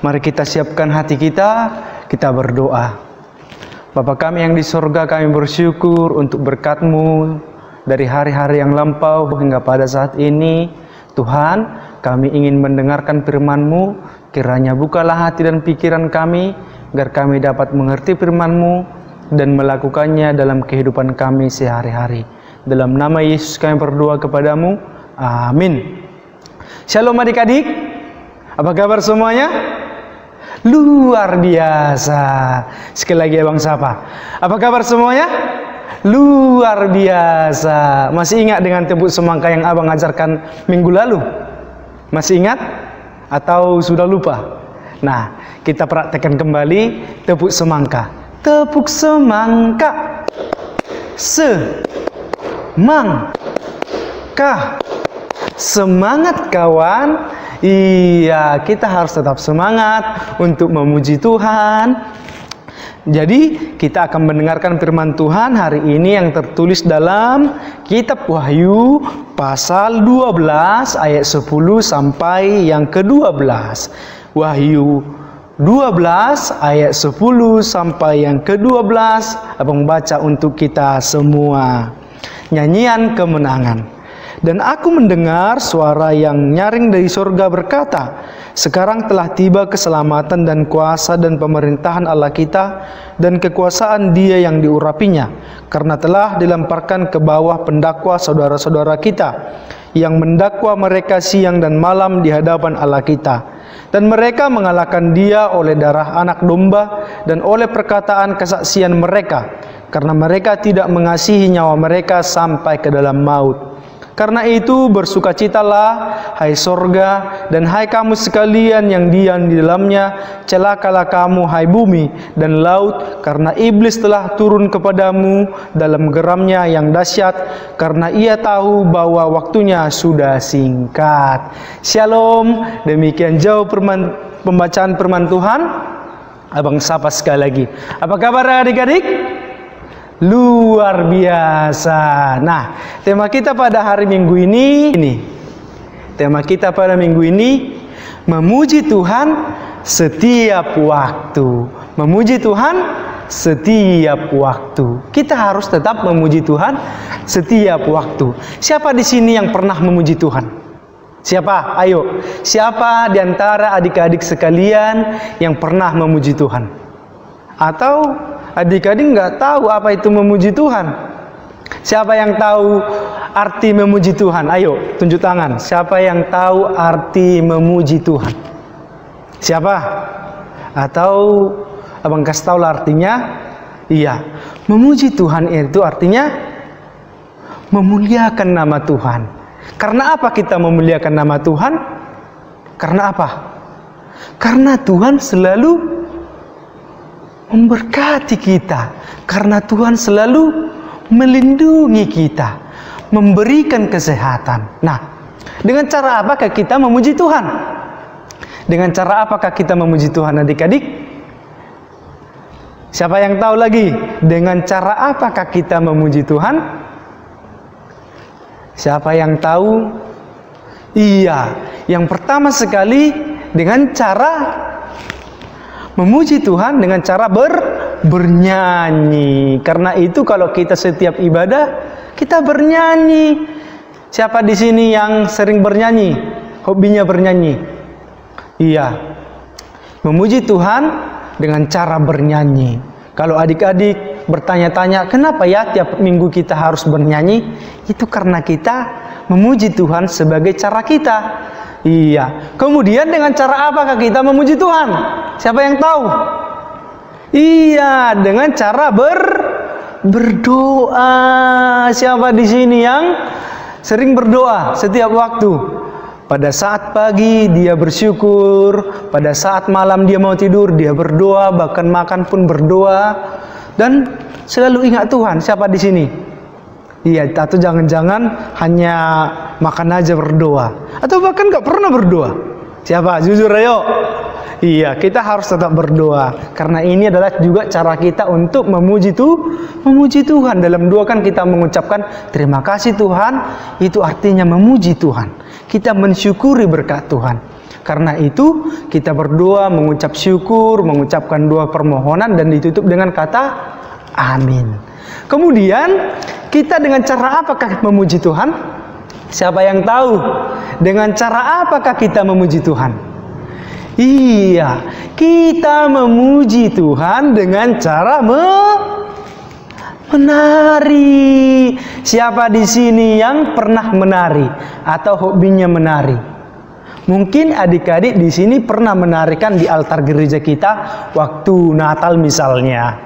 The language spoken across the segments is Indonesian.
Mari kita siapkan hati kita berdoa. Bapa kami yang di surga, kami bersyukur untuk berkat-Mu dari hari-hari yang lampau hingga pada saat ini. Tuhan, kami ingin mendengarkan firman-Mu, kiranya bukalah hati dan pikiran kami, agar kami dapat mengerti firman-Mu dan melakukannya dalam kehidupan kami sehari-hari. Dalam nama Yesus kami berdoa kepadamu, amin. Shalom adik-adik, apa kabar semuanya? Luar biasa. Sekali lagi Abang sapa. Apa kabar semuanya? Luar biasa. Masih ingat dengan tepuk semangka yang Abang ajarkan minggu lalu? Masih ingat? Atau sudah lupa? Nah, kita praktekkan kembali tepuk semangka. Tepuk semangka. Semangka. Semangat kawan. Iya, kita harus tetap semangat untuk memuji Tuhan. Jadi, kita akan mendengarkan firman Tuhan hari ini yang tertulis dalam kitab Wahyu pasal 12 ayat 10 sampai yang ke-12. Wahyu 12 ayat 10 sampai yang ke-12. Abang baca untuk kita semua. Nyanyian kemenangan. Dan aku mendengar suara yang nyaring dari surga berkata, sekarang telah tiba keselamatan dan kuasa dan pemerintahan Allah kita dan kekuasaan Dia yang diurapinya, karena telah dilemparkan ke bawah pendakwa saudara-saudara kita yang mendakwa mereka siang dan malam di hadapan Allah kita. Dan mereka mengalahkan Dia oleh darah anak domba dan oleh perkataan kesaksian mereka, karena mereka tidak mengasihi nyawa mereka sampai ke dalam maut. Karena itu bersukacitalah, hai sorga, dan hai kamu sekalian yang diam di dalamnya. Celakalah kamu, hai bumi dan laut, karena iblis telah turun kepadamu dalam geramnya yang dahsyat, karena ia tahu bahwa waktunya sudah singkat. Shalom. Demikian jauh pembacaan firman Tuhan. Abang sapa sekali lagi. Apa kabar adik-adik? Luar biasa. Nah, tema kita pada hari Minggu ini, tema kita pada minggu ini, memuji Tuhan setiap waktu. Memuji Tuhan setiap waktu. Kita harus tetap memuji Tuhan setiap waktu. Siapa di sini yang pernah memuji Tuhan? Siapa? Ayo. Siapa di antara adik-adik sekalian yang pernah memuji Tuhan? Atau adik-adik nggak tahu apa itu memuji Tuhan? Siapa yang tahu arti memuji Tuhan? Ayo, tunjuk tangan. Siapa yang tahu arti memuji Tuhan? Siapa? Atau abang kasih tahu artinya? Iya, memuji Tuhan itu artinya memuliakan nama Tuhan. Karena apa kita memuliakan nama Tuhan? Karena apa? Karena Tuhan selalu memberkati kita, karena Tuhan selalu melindungi kita, memberikan kesehatan. Nah, dengan cara apakah kita memuji Tuhan? Dengan cara apakah kita memuji Tuhan adik-adik? Siapa yang tahu lagi? Dengan cara apakah kita memuji Tuhan? Siapa yang tahu? Iya, yang pertama sekali dengan cara memuji Tuhan dengan cara bernyanyi. Karena itu kalau kita setiap ibadah kita bernyanyi. Siapa di sini yang sering bernyanyi? Hobinya bernyanyi? Iya. Memuji Tuhan dengan cara bernyanyi. Kalau adik-adik bertanya-tanya, kenapa ya tiap minggu kita harus bernyanyi? Itu karena kita memuji Tuhan sebagai cara kita. Iya. Kemudian dengan cara apakah kita memuji Tuhan? Siapa yang tahu? Iya, dengan cara berdoa. Siapa di sini yang sering berdoa setiap waktu? Pada saat pagi dia bersyukur, pada saat malam dia mau tidur dia berdoa, bahkan makan pun berdoa, dan selalu ingat Tuhan. Siapa di sini? Iya, atau jangan-jangan hanya makan aja berdoa, atau bahkan nggak pernah berdoa. Siapa? Jujur ayo. Iya, kita harus tetap berdoa, karena ini adalah juga cara kita untuk memuji Tuhan. Dalam doa kan kita mengucapkan terima kasih Tuhan, itu artinya memuji Tuhan. Kita mensyukuri berkat Tuhan. Karena itu kita berdoa, mengucap syukur, mengucapkan doa permohonan dan ditutup dengan kata amin. Kemudian kita dengan cara apakah memuji Tuhan? Siapa yang tahu? Dengan cara apakah kita memuji Tuhan? Iya, kita memuji Tuhan dengan cara menari. Siapa di sini yang pernah menari atau hobinya menari? Mungkin adik-adik di sini pernah menarikan di altar gereja kita waktu Natal misalnya.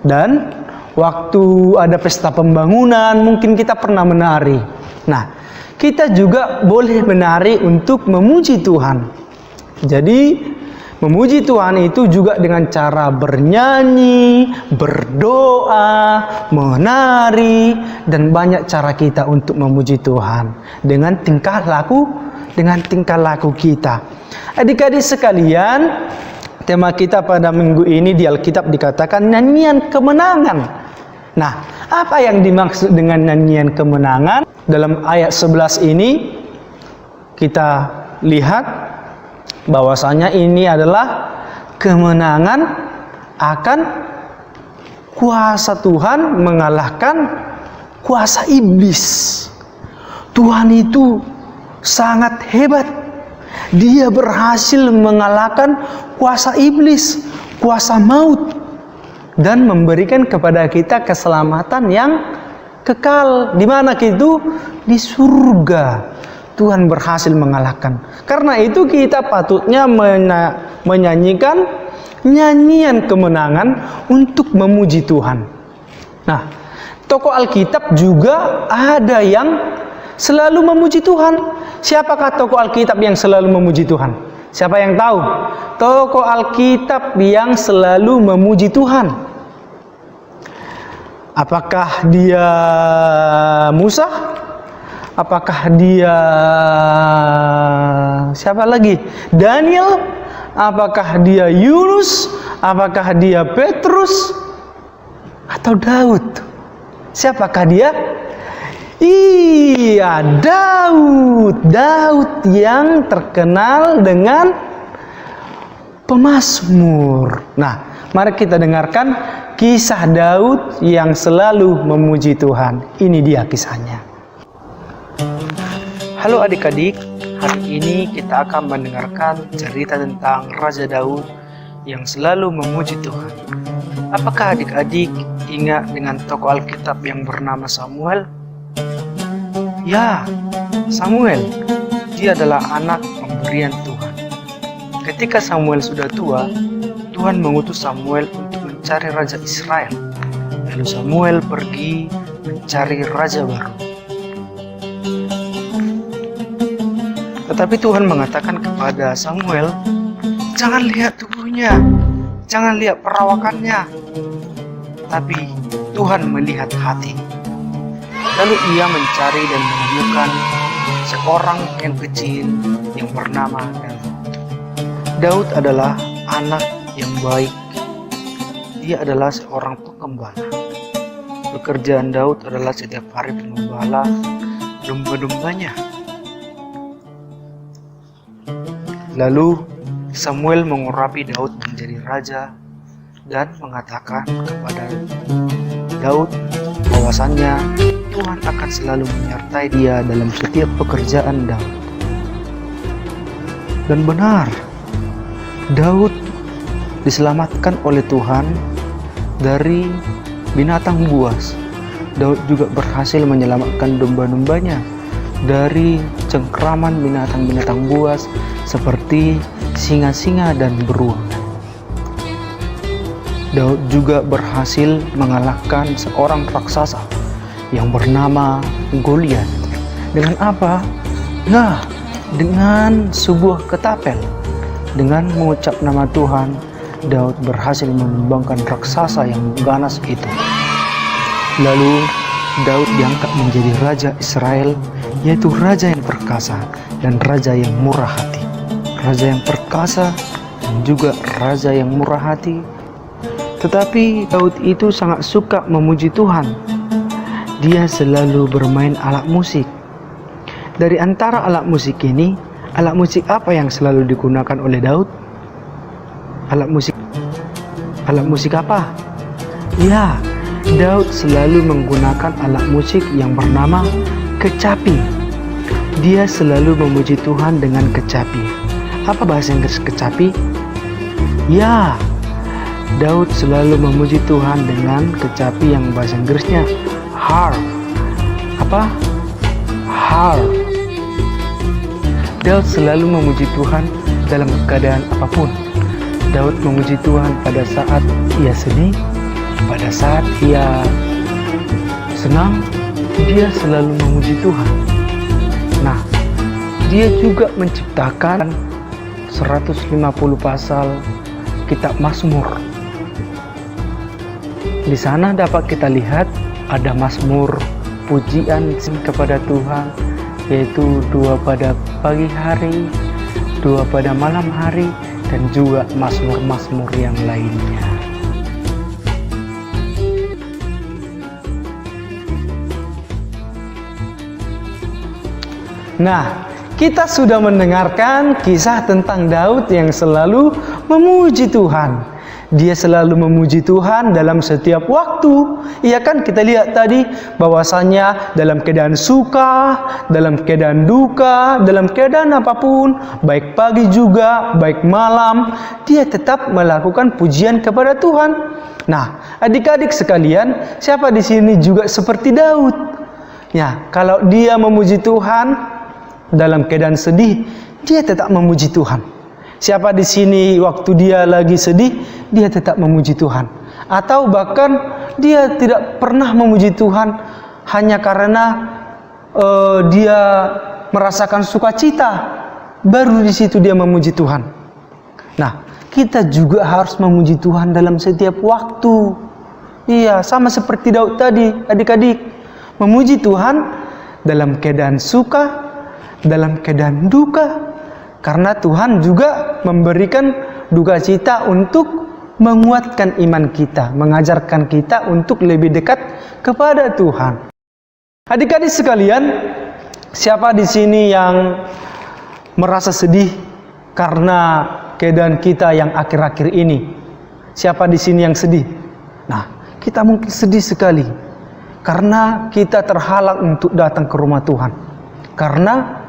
Dan waktu ada pesta pembangunan mungkin kita pernah menari. Nah, kita juga boleh menari untuk memuji Tuhan. Jadi memuji Tuhan itu juga dengan cara bernyanyi, berdoa, menari, dan banyak cara kita untuk memuji Tuhan dengan tingkah laku kita. Adik-adik sekalian, tema kita pada minggu ini di Alkitab dikatakan nyanyian kemenangan. Nah, apa yang dimaksud dengan nyanyian kemenangan? Dalam ayat 11 ini kita lihat bahwasanya ini adalah kemenangan akan kuasa Tuhan mengalahkan kuasa iblis. Tuhan itu sangat hebat. Dia berhasil mengalahkan kuasa iblis, kuasa maut, dan memberikan kepada kita keselamatan yang kekal. Di mana itu? Di surga. Tuhan berhasil mengalahkan. Karena itu kita patutnya menyanyikan nyanyian kemenangan untuk memuji Tuhan. Nah, tokoh Alkitab juga ada yang selalu memuji Tuhan. Siapakah tokoh Alkitab yang selalu memuji Tuhan? Siapa yang tahu? Tokoh Alkitab yang selalu memuji Tuhan. Apakah dia Musa? Apakah dia siapa lagi? Daniel? Apakah dia Yunus? Apakah dia Petrus? Atau Daud? Siapakah dia? Iya, Daud. Daud yang terkenal dengan pemazmur. Nah, mari kita dengarkan kisah Daud yang selalu memuji Tuhan. Ini dia kisahnya. Halo adik-adik, hari ini kita akan mendengarkan cerita tentang Raja Daud yang selalu memuji Tuhan. Apakah adik-adik ingat dengan tokoh Alkitab yang bernama Samuel? Ya, Samuel. Dia adalah anak pemberian Tuhan. Ketika Samuel sudah tua, Tuhan mengutus Samuel untuk mencari Raja Israel. Lalu Samuel pergi mencari Raja baru. Tetapi Tuhan mengatakan kepada Samuel, jangan lihat tubuhnya, jangan lihat perawakannya, tapi Tuhan melihat hati. Lalu ia mencari dan menemukan seorang yang kecil yang bernama Daud. Daud adalah anak yang baik. Dia adalah seorang pengembala. Pekerjaan Daud adalah setiap hari mengembala domba-dombanya. Lalu Samuel mengurapi Daud menjadi raja dan mengatakan kepada Daud bahwasannya Tuhan akan selalu menyertai dia dalam setiap pekerjaan Daud. Dan benar, Daud diselamatkan oleh Tuhan dari binatang buas. Daud juga berhasil menyelamatkan domba-dombanya dari cengkraman binatang-binatang buas seperti singa-singa dan beruang. Daud juga berhasil mengalahkan seorang raksasa yang bernama Goliat. Dengan apa? Nah, dengan sebuah ketapel. Dengan mengucap nama Tuhan, Daud berhasil menumbangkan raksasa yang ganas itu. Lalu Daud diangkat menjadi raja Israel, yaitu raja yang perkasa dan raja yang murah hati. Raja yang perkasa dan juga raja yang murah hati. Tetapi Daud itu sangat suka memuji Tuhan. Dia selalu bermain alat musik. Dari antara alat musik ini Alat musik apa yang selalu digunakan oleh Daud? Alat musik apa? Ya, Daud selalu menggunakan alat musik yang bernama kecapi. Dia selalu memuji Tuhan dengan kecapi. Apa bahasa Inggris kecapi? Ya, Daud selalu memuji Tuhan dengan kecapi yang bahasa Inggrisnya harp. Apa? Harp. Daud selalu memuji Tuhan dalam keadaan apapun. Daud memuji Tuhan pada saat ia sedih, pada saat ia senang, dia selalu memuji Tuhan. Nah, dia juga menciptakan 150 pasal kitab Mazmur. Di sana dapat kita lihat ada Mazmur pujian kepada Tuhan, yaitu 2 pada pagi hari, 2 pada malam hari, dan juga Mazmur-Mazmur yang lainnya. Nah, kita sudah mendengarkan kisah tentang Daud yang selalu memuji Tuhan. Dia selalu memuji Tuhan dalam setiap waktu. Iya kan, kita lihat tadi bahwasanya dalam keadaan suka, dalam keadaan duka, dalam keadaan apapun, baik pagi juga, baik malam, dia tetap melakukan pujian kepada Tuhan. Nah, adik-adik sekalian, siapa di sini juga seperti Daud? Ya, kalau dia memuji Tuhan dalam keadaan sedih, dia tetap memuji Tuhan. Siapa di sini waktu dia lagi sedih, dia tetap memuji Tuhan. Atau bahkan dia tidak pernah memuji Tuhan hanya karena dia merasakan sukacita, baru di situ dia memuji Tuhan. Nah, kita juga harus memuji Tuhan dalam setiap waktu. Iya, sama seperti Daud tadi, adik-adik. Memuji Tuhan dalam keadaan suka, dalam keadaan duka. Karena Tuhan juga memberikan duka cita untuk menguatkan iman kita, mengajarkan kita untuk lebih dekat kepada Tuhan. Adik-adik sekalian, siapa di sini yang merasa sedih karena keadaan kita yang akhir-akhir ini? Siapa di sini yang sedih? Nah, kita mungkin sedih sekali karena kita terhalang untuk datang ke rumah Tuhan. Karena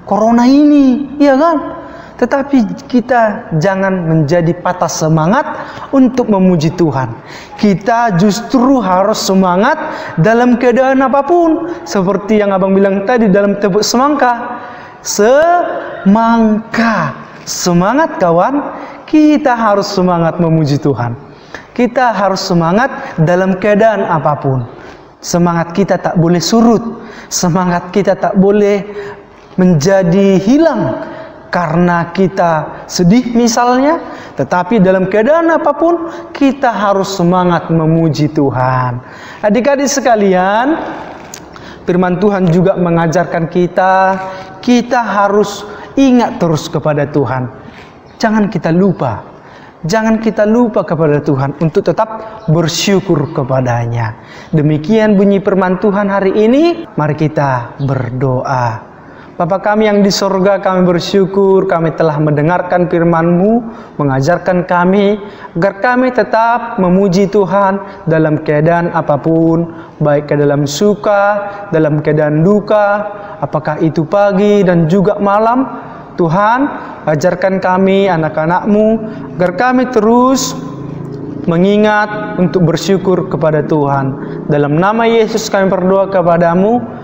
Corona ini, iya kan? Tetapi kita jangan menjadi patah semangat untuk memuji Tuhan. Kita justru harus semangat dalam keadaan apapun. Seperti yang abang bilang tadi dalam tepuk semangka. Semangat kawan, kita harus semangat memuji Tuhan. Kita harus semangat dalam keadaan apapun. Semangat kita tak boleh surut. Semangat kita tak boleh menjadi hilang karena kita sedih misalnya, tetapi dalam keadaan apapun kita harus semangat memuji Tuhan. Adik-adik sekalian, firman Tuhan juga mengajarkan kita harus ingat terus kepada Tuhan. Jangan kita lupa kepada Tuhan untuk tetap bersyukur kepadanya. Demikian bunyi firman Tuhan hari ini. Mari kita berdoa. Bapa kami yang di sorga, kami bersyukur kami telah mendengarkan firman-Mu, mengajarkan kami agar kami tetap memuji Tuhan dalam keadaan apapun, baik ke dalam suka, dalam keadaan duka, apakah itu pagi dan juga malam. Tuhan, ajarkan kami anak-anak-Mu agar kami terus mengingat untuk bersyukur kepada Tuhan. Dalam nama Yesus kami berdoa kepada-Mu.